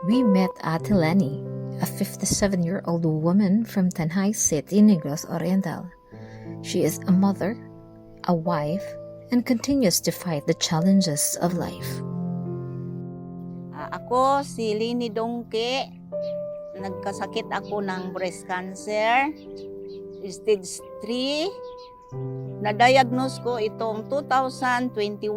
We met Ate Lenny, a 57-year-old woman from Tanay City, Negros Oriental. She is a mother, a wife, and continues to fight the challenges of life. Ako si Lini Dongke. Nagkasakit ako ng breast cancer, stage 3. Na-diagnose ko itong 2021.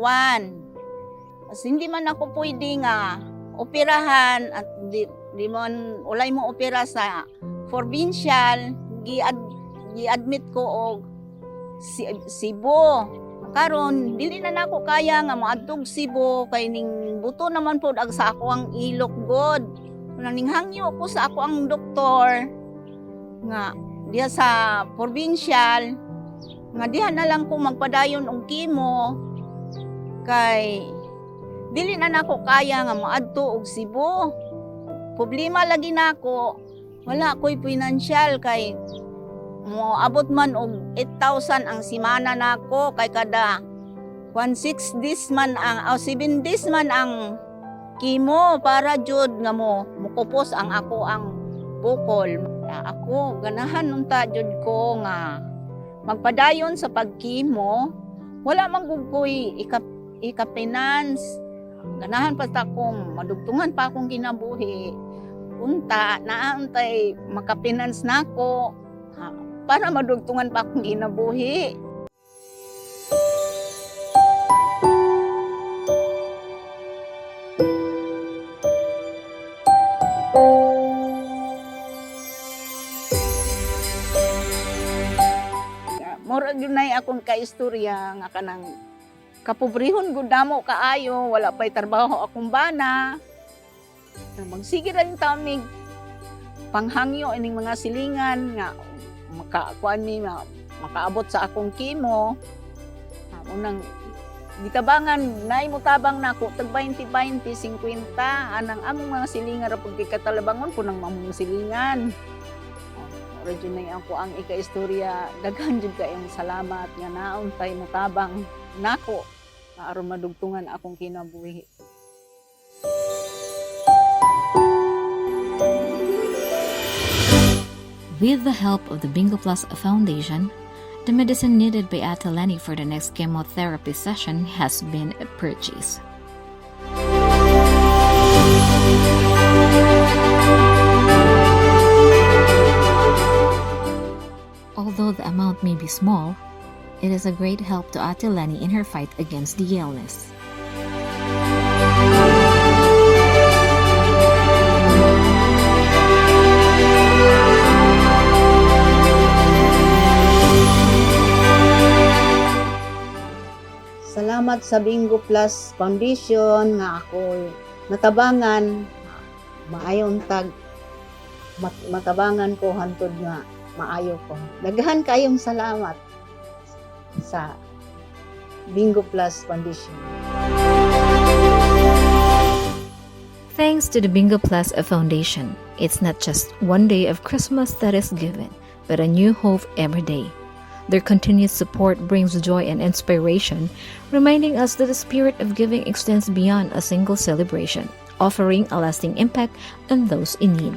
Kasi hindi man ako pwede nga operahan at di man ulay mo opera sa provincial, gi-admit ko og Cebu. Karon dili na nako kaya nga moadtog Cebu kay ning buto naman pod ag sa ako ang ilok god. Ning hangyo ko sa ako ang doktor nga diha sa provincial nga diha na lang ko magpadayon og chemo kay dili na nako kaya nga moadto og Cebu. Problema lagi nako, wala ko'y financial kay mo abot man og 8,000 ang simana nako kay kada 6 days man ang 7 days man ang chemo para jud nga mo mukupos ang ako ang bukol. Ako ganahan nung ta jud ko nga magpadayon sa pagkimo, wala man gud ko'y ika-finance. Ganahan pa ta kong madugtungan pa akong kinabuhi. Unta naantay maka-finance nako para madugtungan pa akong kinabuhi. Murag yun na akong kaistorya nga kanang kapobrehon gud namo kaayo, wala pa'y trabaho akong bana. Magsige ra yung tamig panghangyo ining mga silingan nga makakuan mi makaabot sa akong chemo. Unang gitabangan nay mo tabang nako tag 20 50 anang among mga silingan ra pud kay katalabangon punang mamong silingan. Origin na ako ang ika-istorya, daghan jud kayong salamat nga naon tay mo tabang nako nga aron madugtungan akong kinabuhi. With the help of the Bingo Plus Foundation, the medicine needed by Ate Lenny for the next chemotherapy session has been purchased. Although the amount may be small, it is a great help to Ate Lenny in her fight against the illness. Salamat sa Bingo Plus Foundation nga ako natabangan maayong matabangan ko hantod nga maayo ko. Daghan kayong salamat sa Bingo Plus Foundation. Thanks to the Bingo Plus Foundation, it's not just one day of Christmas that is given, but a new hope every day. Their continued support brings joy and inspiration, reminding us that the spirit of giving extends beyond a single celebration, offering a lasting impact on those in need.